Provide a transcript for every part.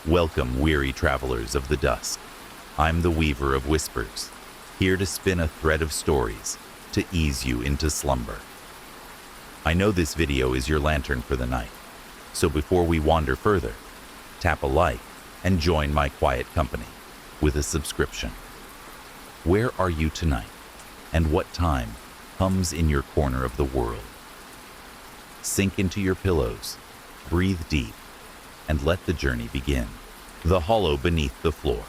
Welcome, weary travelers of the dusk. I'm the weaver of whispers, here to spin a thread of stories to ease you into slumber. I know this video is your lantern for the night, so before we wander further, tap a like and join my quiet company with a subscription. Where are you tonight, and what time hums in your corner of the world? Sink into your pillows, breathe deep, and let the journey begin. The hollow beneath the floor.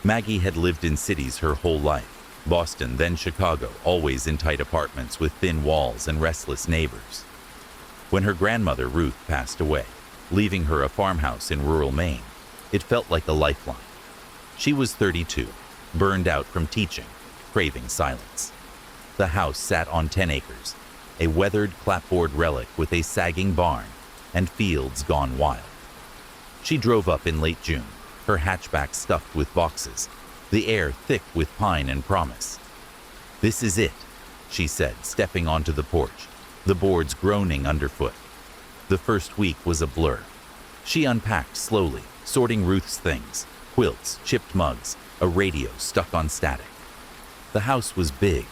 Maggie had lived in cities her whole life. Boston, then Chicago, always in tight apartments with thin walls and restless neighbors. When her grandmother Ruth passed away, leaving her a farmhouse in rural Maine, it felt like a lifeline. She was 32, burned out from teaching, craving silence. The house sat on 10 acres, a weathered clapboard relic with a sagging barn and fields gone wild. She drove up in late June, her hatchback stuffed with boxes, the air thick with pine and promise. "This is it," she said, stepping onto the porch, the boards groaning underfoot. The first week was a blur. She unpacked slowly, sorting Ruth's things, quilts, chipped mugs, a radio stuck on static. The house was big,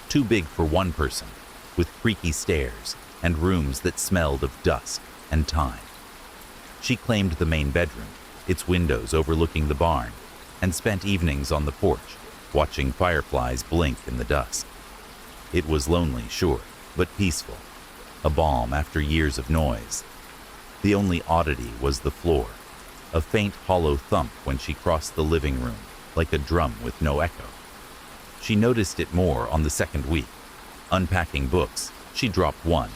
too big for one person, with creaky stairs and rooms that smelled of dust and time. She claimed the main bedroom, its windows overlooking the barn, and spent evenings on the porch, watching fireflies blink in the dusk. It was lonely, sure, but peaceful, a balm after years of noise. The only oddity was the floor, a faint hollow thump when she crossed the living room, like a drum with no echo. She noticed it more on the second week. Unpacking books, she dropped one,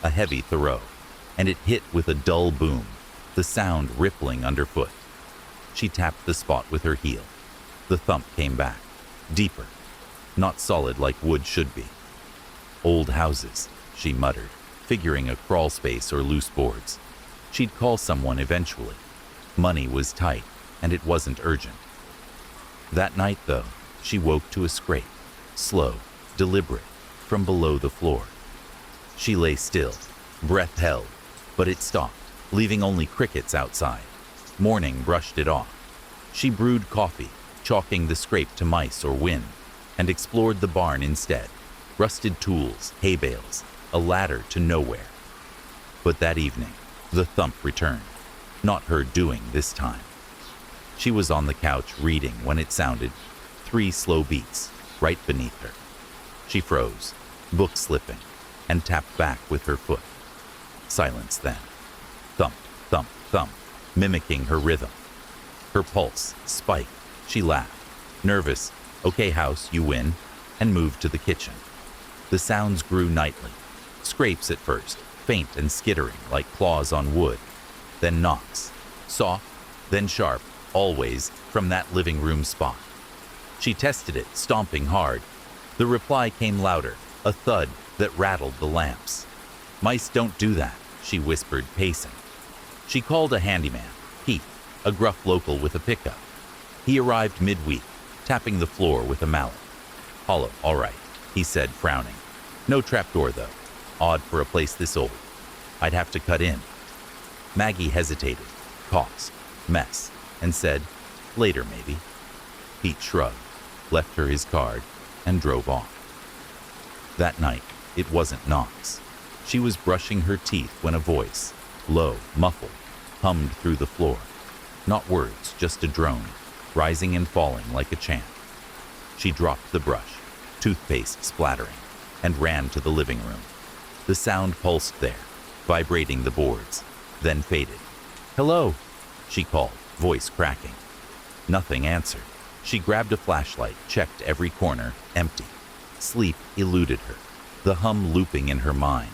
a heavy Thoreau, and it hit with a dull boom, the sound rippling underfoot. She tapped the spot with her heel. The thump came back, deeper, not solid like wood should be. "Old houses," she muttered, figuring a crawl space or loose boards. She'd call someone eventually. Money was tight, and it wasn't urgent. That night, though, she woke to a scrape, slow, deliberate, from below the floor. She lay still, breath held, but it stopped, leaving only crickets outside. Morning brushed it off. She brewed coffee, chalking the scrape to mice or wind, and explored the barn instead. Rusted tools, hay bales, a ladder to nowhere. But that evening, the thump returned, not her doing this time. She was on the couch reading when it sounded, 3 slow beats, right beneath her. She froze, book slipping, and tapped back with her foot. Silence then. Thump, thump, thump, mimicking her rhythm. Her pulse spiked. She laughed, nervous. "Okay, house, you win," and moved to the kitchen. The sounds grew nightly. Scrapes at first, faint and skittering like claws on wood. Then knocks, soft, then sharp, always from that living room spot. She tested it, stomping hard. The reply came louder, a thud that rattled the lamps. "Mice don't do that," she whispered, pacing. She called a handyman, Pete, a gruff local with a pickup. He arrived midweek, tapping the floor with a mallet. "Hollow, all right," he said, frowning. "No trapdoor, though. Odd for a place this old. I'd have to cut in." Maggie hesitated, coughed, mess, and said, "Later, maybe." Pete shrugged, left her his card, and drove off. That night, it wasn't knocks. She was brushing her teeth when a voice, low, muffled, hummed through the floor. Not words, just a drone, rising and falling like a chant. She dropped the brush, toothpaste splattering, and ran to the living room. The sound pulsed there, vibrating the boards, then faded. "Hello," she called, voice cracking. Nothing answered. She grabbed a flashlight, checked every corner, empty. Sleep eluded her, the hum looping in her mind,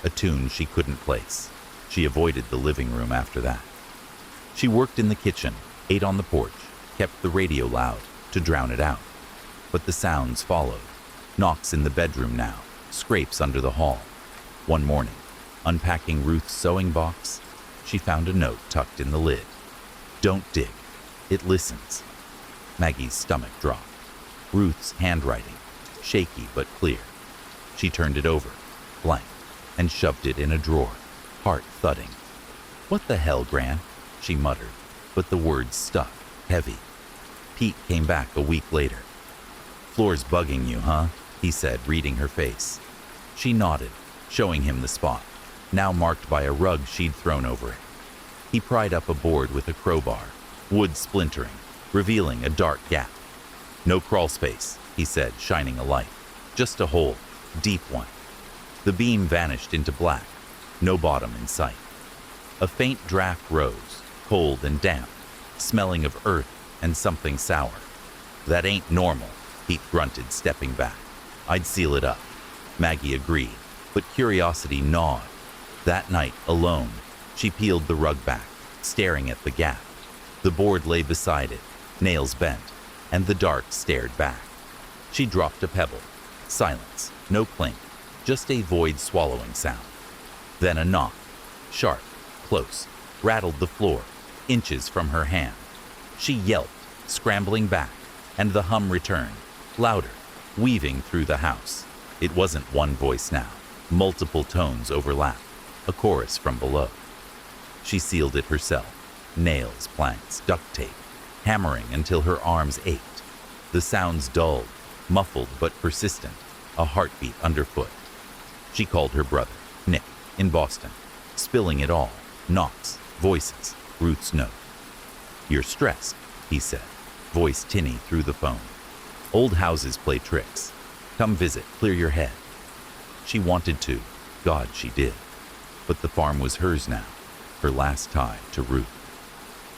a tune she couldn't place. She avoided the living room after that. She worked in the kitchen, ate on the porch, kept the radio loud to drown it out. But the sounds followed. Knocks in the bedroom now, scrapes under the hall. One morning, unpacking Ruth's sewing box, she found a note tucked in the lid. "Don't dig. It listens." Maggie's stomach dropped. Ruth's handwriting, shaky but clear. She turned it over, blank, and shoved it in a drawer, heart thudding. "What the hell, Gran?" she muttered. but the words stuck, heavy. Pete came back a week later. "Floor's bugging you, huh?" he said, reading her face. She nodded, showing him the spot, now marked by a rug she'd thrown over it. He pried up a board with a crowbar, wood splintering, revealing a dark gap. "No crawl space," he said, shining a light. "Just a hole, deep one." The beam vanished into black, no bottom in sight. A faint draft rose, cold and damp, smelling of earth and something sour. "That ain't normal," Pete grunted, stepping back. "I'd seal it up." Maggie agreed, but curiosity gnawed. That night, alone, she peeled the rug back, staring at the gap. The board lay beside it, nails bent, and the dark stared back. She dropped a pebble. Silence, no clink, just a void swallowing sound. Then a knock, sharp, close, rattled the floor, inches from her hand. She yelped, scrambling back, and the hum returned, louder, weaving through the house. It wasn't one voice now. Multiple tones overlapped, a chorus from below. She sealed it herself, nails, planks, duct tape, hammering until her arms ached. The sounds dulled, muffled but persistent, a heartbeat underfoot. She called her brother, Nick, in Boston, spilling it all, knocks, voices, Ruth's note. "You're stressed," he said, voice tinny through the phone. "Old houses play tricks. Come visit, clear your head." She wanted to, God, she did. But the farm was hers now, her last tie to Ruth.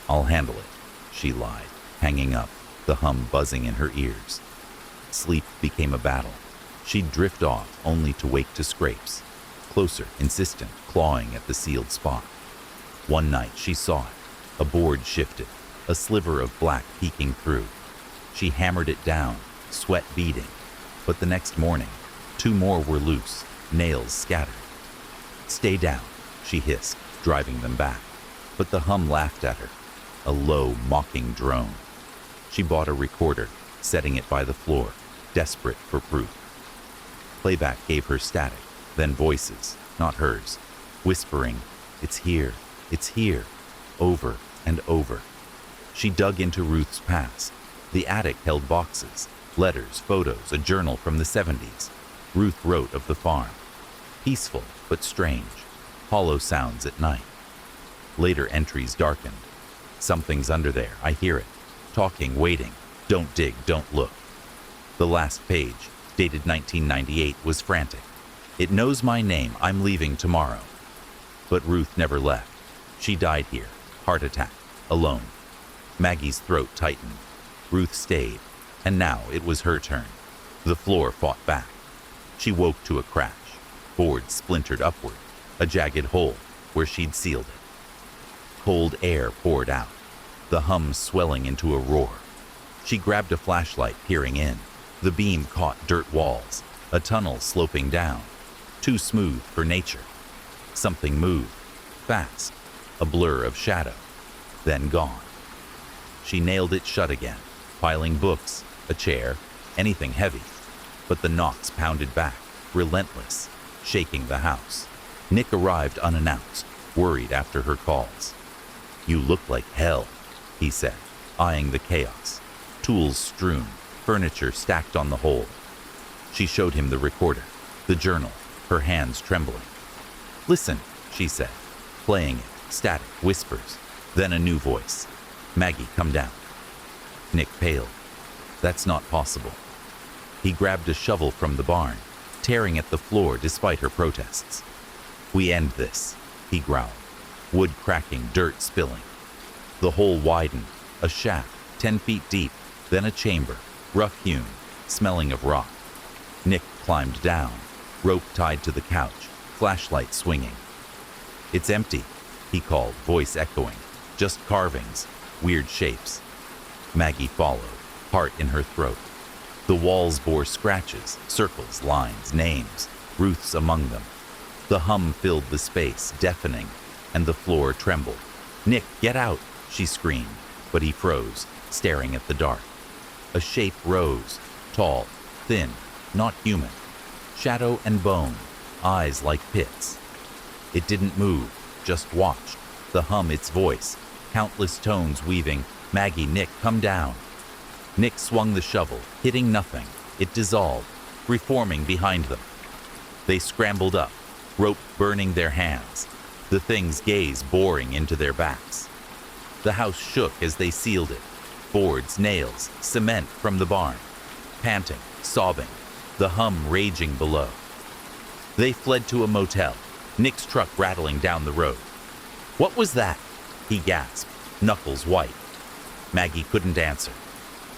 "I'll handle it," she lied, hanging up, the hum buzzing in her ears. Sleep became a battle. She'd drift off only to wake to scrapes, closer, insistent, clawing at the sealed spot. One night she saw it. A board shifted, a sliver of black peeking through. She hammered it down, sweat beading. But the next morning, 2 more were loose, nails scattered. "Stay down," she hissed, driving them back. But the hum laughed at her, a low, mocking drone. She bought a recorder, setting it by the floor, desperate for proof. Playback gave her static, then voices, not hers, whispering, "It's here, it's here," over and over. She dug into Ruth's past. The attic held boxes, letters, photos, a journal from the 70s. Ruth wrote of the farm. Peaceful, but strange. Hollow sounds at night. Later entries darkened. "Something's under there, I hear it. Talking, waiting. Don't dig, don't look." The last page, dated 1998, was frantic. "It knows my name, I'm leaving tomorrow." But Ruth never left. She died here, heart attack, alone. Maggie's throat tightened. Ruth stayed, and now it was her turn. The floor fought back. She woke to a crash. Board splintered upward, a jagged hole where she'd sealed it. Cold air poured out, the hum swelling into a roar. She grabbed a flashlight, peering in. The beam caught dirt walls, a tunnel sloping down, too smooth for nature. Something moved, fast, a blur of shadow, then gone. She nailed it shut again, piling books, a chair, anything heavy. But the knocks pounded back, relentless, shaking the house. Nick arrived unannounced, worried after her calls. "You look like hell," he said, eyeing the chaos. Tools strewn, furniture stacked on the hole. She showed him the recorder, the journal, her hands trembling. "Listen," she said, playing it, static, whispers. Then a new voice. "Maggie, come down." Nick paled. "That's not possible." He grabbed a shovel from the barn, tearing at the floor despite her protests. "We end this," he growled, wood cracking, dirt spilling. The hole widened, a shaft 10 feet deep, then a chamber, rough-hewn, smelling of rock. Nick climbed down, rope tied to the couch, flashlight swinging. "It's empty," he called, voice echoing. "Just carvings, weird shapes." Maggie followed, heart in her throat. The walls bore scratches, circles, lines, names, Ruth's among them. The hum filled the space, deafening, and the floor trembled. "Nick, get out!" she screamed, but he froze, staring at the dark. A shape rose, tall, thin, not human. Shadow and bone, eyes like pits. It didn't move, just watched, the hum its voice, countless tones weaving, "Maggie, Nick, come down." Nick swung the shovel, hitting nothing. It dissolved, reforming behind them. They scrambled up, rope burning their hands, the thing's gaze boring into their backs. The house shook as they sealed it, boards, nails, cement from the barn, panting, sobbing, the hum raging below. They fled to a motel, Nick's truck rattling down the road. "What was that?" he gasped, knuckles white. Maggie couldn't answer.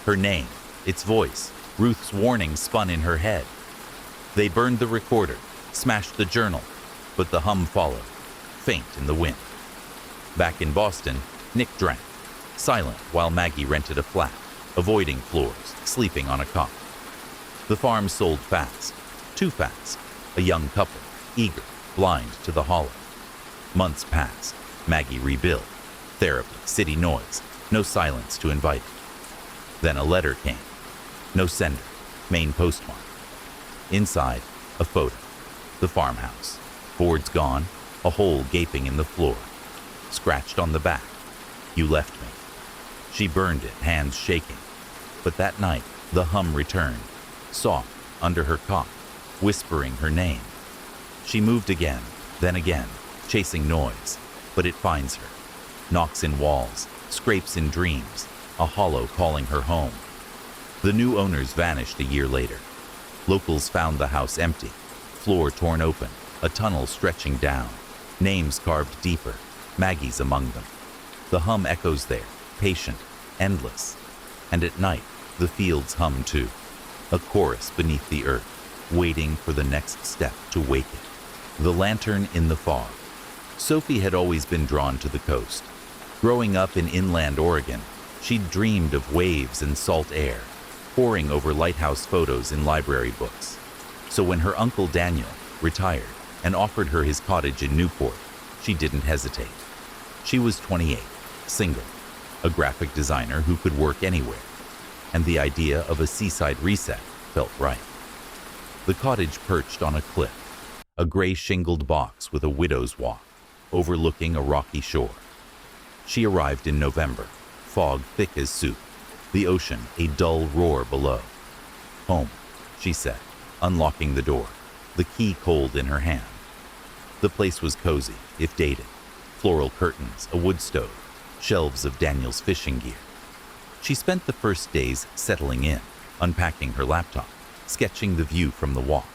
Her name, its voice, Ruth's warning spun in her head. They burned the recorder, smashed the journal, but the hum followed, faint in the wind. Back in Boston, Nick drank, silent while Maggie rented a flat, avoiding floors, sleeping on a cot. The farm sold fast, too fast, a young couple, eager, blind to the hollow. Months passed, Maggie rebuilt, therapy, city noise, no silence to invite it. Then a letter came, no sender, Maine postmark. Inside, a photo, the farmhouse, boards gone, a hole gaping in the floor, scratched on the back, "You left me." She burned it, hands shaking. But that night, the hum returned, soft, under her cot, whispering her name. She moved again, then again, chasing noise, but it finds her, knocks in walls, scrapes in dreams, a hollow calling her home. The new owners vanished a year later. Locals found the house empty, floor torn open, a tunnel stretching down, names carved deeper, Maggie's among them. The hum echoes there, patient, endless. And at night, the fields hum too, a chorus beneath the earth, waiting for the next step to wake it. The lantern in the fog. Sophie had always been drawn to the coast. Growing up in inland Oregon, she'd dreamed of waves and salt air, poring over lighthouse photos in library books. So when her uncle Daniel retired and offered her his cottage in Newport, she didn't hesitate. She was 28, single, a graphic designer who could work anywhere, and the idea of a seaside reset felt right. The cottage perched on a cliff, a gray shingled box with a widow's walk, overlooking a rocky shore. She arrived in November, fog thick as soup, the ocean a dull roar below. "Home," she said, unlocking the door, the key cold in her hand. The place was cozy, if dated. Floral curtains, a wood stove, shelves of Daniel's fishing gear. She spent the first days settling in, unpacking her laptop, sketching the view from the walk.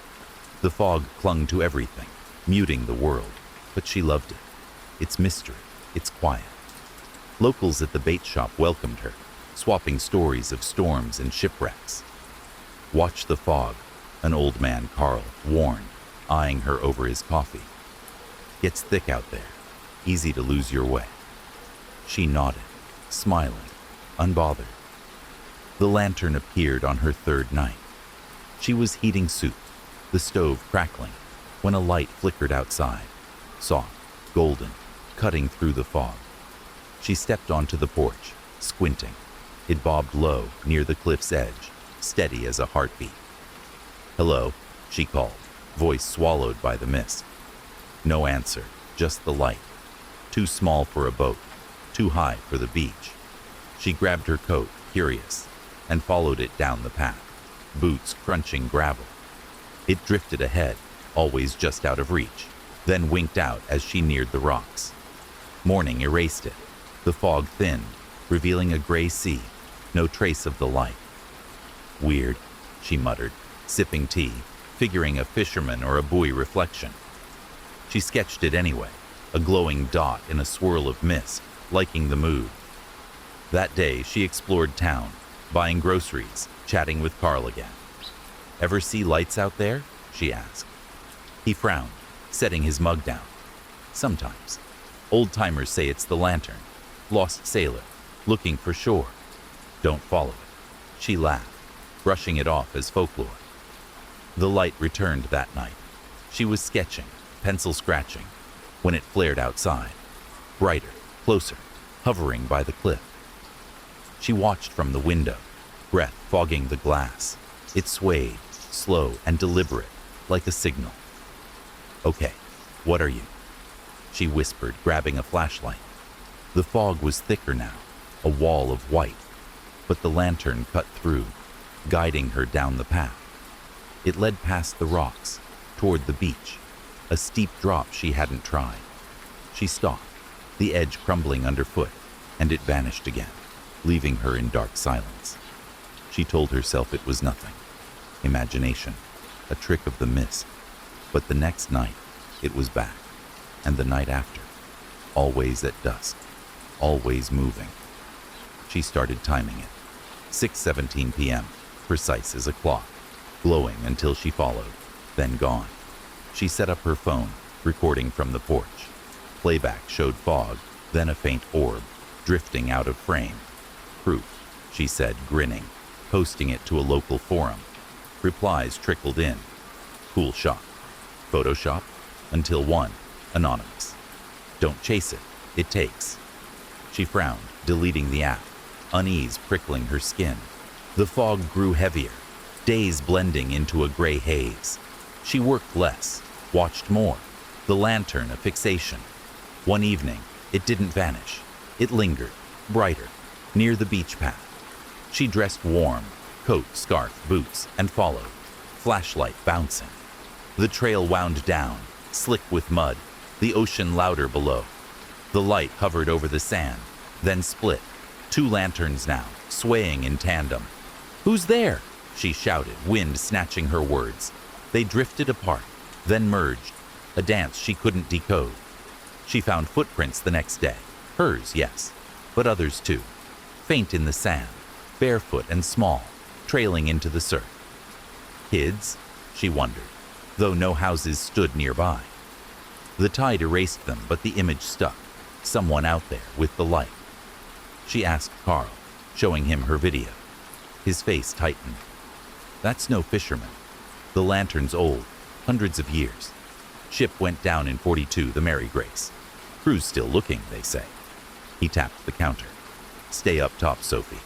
The fog clung to everything, muting the world, but she loved it. Its mystery, its quiet. Locals at the bait shop welcomed her, swapping stories of storms and shipwrecks. "Watch the fog," an old man, Carl, warned, eyeing her over his coffee. "Gets thick out there, easy to lose your way." She nodded, smiling, unbothered. The lantern appeared on her third night. She was heating soup, the stove crackling, when a light flickered outside, soft, golden, cutting through the fog. She stepped onto the porch, squinting. It bobbed low near the cliff's edge, steady as a heartbeat. "Hello," she called, voice swallowed by the mist. No answer, just the light. Too small for a boat, too high for the beach. She grabbed her coat, curious, and followed it down the path, boots crunching gravel. It drifted ahead, always just out of reach, then winked out as she neared the rocks. Morning erased it. The fog thinned, revealing a gray sea, no trace of the light. "Weird," she muttered, sipping tea, figuring a fisherman or a buoy reflection. She sketched it anyway, a glowing dot in a swirl of mist, liking the mood. That day, she explored town, buying groceries, chatting with Carl again. "Ever see lights out there?" she asked. He frowned, setting his mug down. "Sometimes. Old-timers say it's the lantern. Lost sailor, looking for shore. Don't follow it." She laughed, brushing it off as folklore. The light returned that night. She was sketching, pencil scratching, when it flared outside. Brighter, closer, hovering by the cliff. She watched from the window, breath fogging the glass. It swayed, slow and deliberate, like a signal. "Okay, what are you?" she whispered, grabbing a flashlight. The fog was thicker now, a wall of white, but the lantern cut through, guiding her down the path. It led past the rocks, toward the beach, a steep drop she hadn't tried. She stopped, the edge crumbling underfoot, and it vanished again, leaving her in dark silence. She told herself it was nothing. Imagination, a trick of the mist. But the next night, it was back, and the night after, always at dusk, always moving. She started timing it. 6:17 p.m., precise as a clock, glowing until she followed, then gone. She set up her phone, recording from the porch. Playback showed fog, then a faint orb, drifting out of frame. Proof, she said, grinning, posting it to a local forum. Replies trickled in. Cool shot. Photoshop? Until one, anonymous. Don't chase it, it takes. She frowned, deleting the app, unease prickling her skin. The fog grew heavier, days blending into a gray haze. She worked less, watched more, the lantern a fixation. One evening, it didn't vanish. It lingered, brighter, near the beach path. She dressed warm, coat, scarf, boots, and followed, flashlight bouncing. The trail wound down, slick with mud, the ocean louder below. The light hovered over the sand, then split. Two lanterns now, swaying in tandem. "Who's there?" she shouted, wind snatching her words. They drifted apart, then merged, a dance she couldn't decode. She found footprints the next day. Hers, yes, but others too. Faint in the sand, barefoot and small, trailing into the surf. Kids? She wondered, though no houses stood nearby. The tide erased them, but the image stuck. Someone out there with the light. She asked Carl, showing him her video. His face tightened. That's no fisherman. The lantern's old, hundreds of years. Ship went down in 42, the Mary Grace. Crew's still looking, they say. He tapped the counter. Stay up top, Sophie.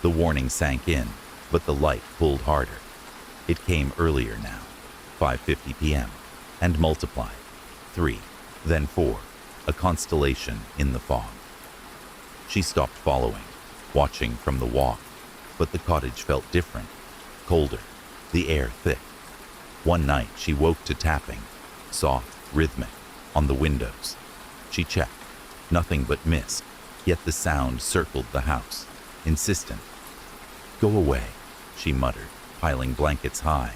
The warning sank in, but the light pulled harder. It came earlier now, 5:50 p.m., and multiplied. 3, then 4, a constellation in the fog. She stopped following, watching from the walk, but the cottage felt different, colder, the air thick. One night she woke to tapping, soft, rhythmic, on the windows. She checked, nothing but mist, yet the sound circled the house, insistent. Go away, she muttered, piling blankets high,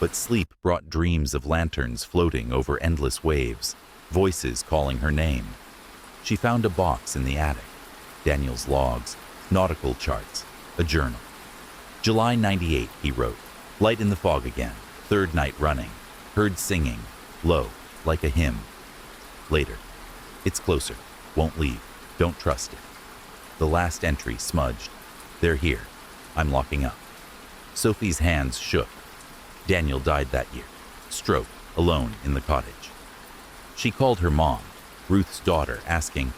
but sleep brought dreams of lanterns floating over endless waves, voices calling her name. She found a box in the attic, Daniel's logs, nautical charts, a journal. July 98, he wrote, light in the fog again, third night running, heard singing, low, like a hymn. Later, it's closer, won't leave, don't trust it. The last entry smudged, they're here, I'm locking up. Sophie's hands shook. Daniel died that year, stroke, alone in the cottage. She called her mom, Ruth's daughter, asking,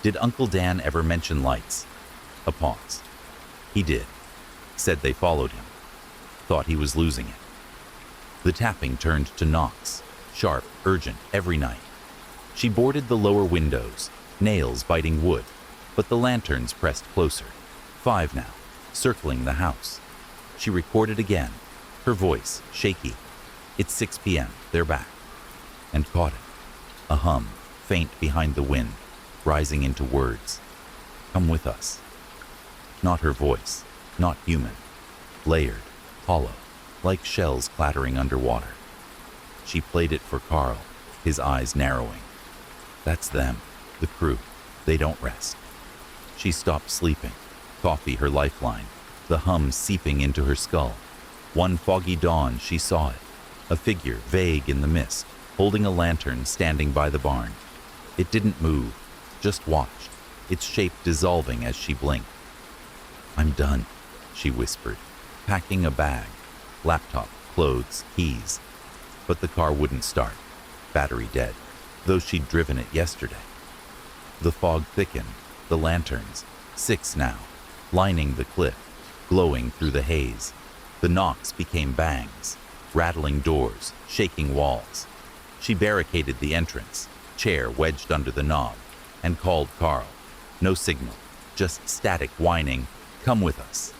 did Uncle Dan ever mention lights? A pause. He did. Said they followed him. Thought he was losing it. The tapping turned to knocks, sharp, urgent, every night. She boarded the lower windows, nails biting wood, but the lanterns pressed closer. 5 now, circling the house. She recorded again, her voice shaky. It's 6 p.m., they're back. And caught it. A hum, faint behind the wind, rising into words. Come with us. Not her voice, not human. Layered, hollow, like shells clattering underwater. She played it for Carl, his eyes narrowing. That's them, the crew. They don't rest. She stopped sleeping, coffee her lifeline, the hum seeping into her skull. One foggy dawn she saw it, a figure vague in the mist, holding a lantern standing by the barn. It didn't move, just watched, its shape dissolving as she blinked. I'm done, she whispered, packing a bag, laptop, clothes, keys. But the car wouldn't start, battery dead, though she'd driven it yesterday. The fog thickened, the lanterns, 6 now, lining the cliff, glowing through the haze. The knocks became bangs, rattling doors, shaking walls. She barricaded the entrance, chair wedged under the knob, and called Carl. No signal, just static whining, "Come with us."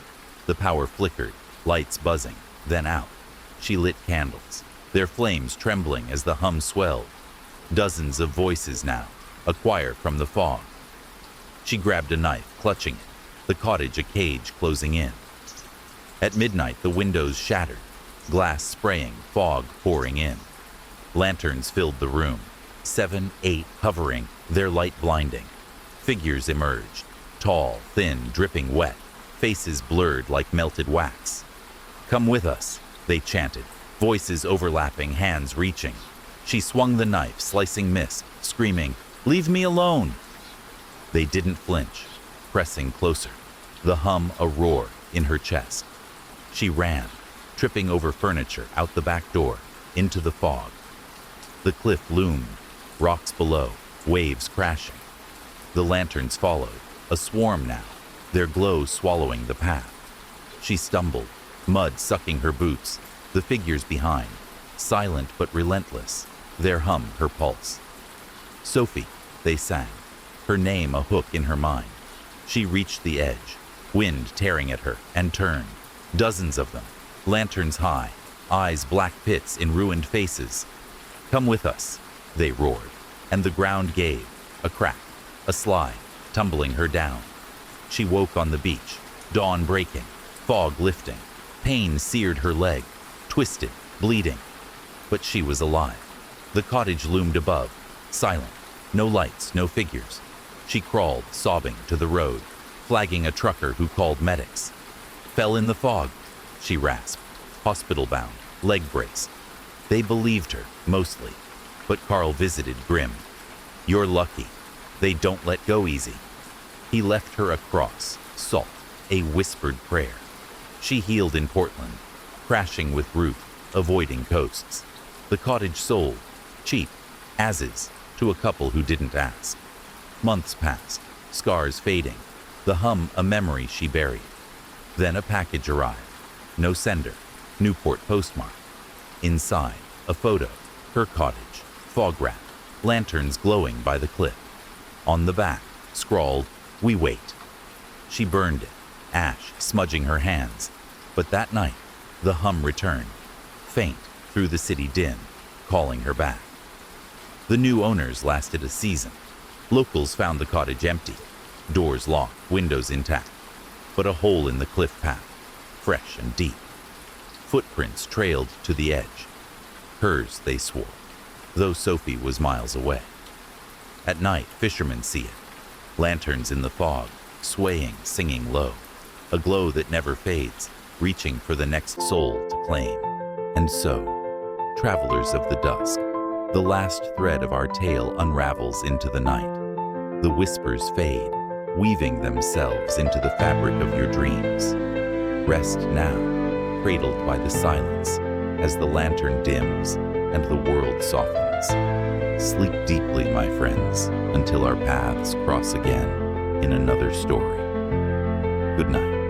The power flickered, lights buzzing, then out. She lit candles, their flames trembling as the hum swelled. Dozens of voices now, a choir from the fog. She grabbed a knife, clutching it, the cottage a cage closing in. At midnight, the windows shattered, glass spraying, fog pouring in. Lanterns filled the room, 7, 8 hovering, their light blinding. Figures emerged, tall, thin, dripping wet, faces blurred like melted wax. "Come with us," they chanted, voices overlapping, hands reaching. She swung the knife, slicing mist, screaming, "Leave me alone!" They didn't flinch, pressing closer, the hum a roar in her chest. She ran, tripping over furniture, out the back door, into the fog. The cliff loomed, rocks below, waves crashing. The lanterns followed, a swarm now, their glow swallowing the path. She stumbled, mud sucking her boots, the figures behind, silent but relentless, their hum her pulse. "Sophie," they sang, her name a hook in her mind. She reached the edge, wind tearing at her, and turned. Dozens of them, lanterns high, eyes black pits in ruined faces. "Come with us," they roared, and the ground gave, a crack, a slide, tumbling her down. She woke on the beach, dawn breaking, fog lifting. Pain seared her leg, twisted, bleeding. But she was alive. The cottage loomed above, silent, no lights, no figures. She crawled, sobbing, to the road, flagging a trucker who called medics. "Fell in the fog," she rasped, hospital-bound, leg braced. They believed her, mostly, but Carl visited grim. "You're lucky. They don't let go easy." He left her a cross, salt, a whispered prayer. She healed in Portland, crashing with Ruth, avoiding coasts. The cottage sold, cheap, as is, to a couple who didn't ask. Months passed, scars fading, the hum a memory she buried. Then a package arrived. No sender, Newport postmark. Inside, a photo, her cottage, fog wrapped, lanterns glowing by the cliff. On the back, scrawled, "We wait." She burned it, ash smudging her hands. But that night, the hum returned, faint through the city din, calling her back. The new owners lasted a season. Locals found the cottage empty, doors locked, windows intact, but a hole in the cliff path, fresh and deep. Footprints trailed to the edge. Hers, they swore, though Sophie was miles away. At night, fishermen see it. Lanterns in the fog, swaying, singing low. A glow that never fades, reaching for the next soul to claim. And so, travelers of the dusk, the last thread of our tale unravels into the night. The whispers fade, weaving themselves into the fabric of your dreams. Rest now, cradled by the silence, as the lantern dims and the world softens. Sleep deeply, my friends, until our paths cross again in another story. Good night.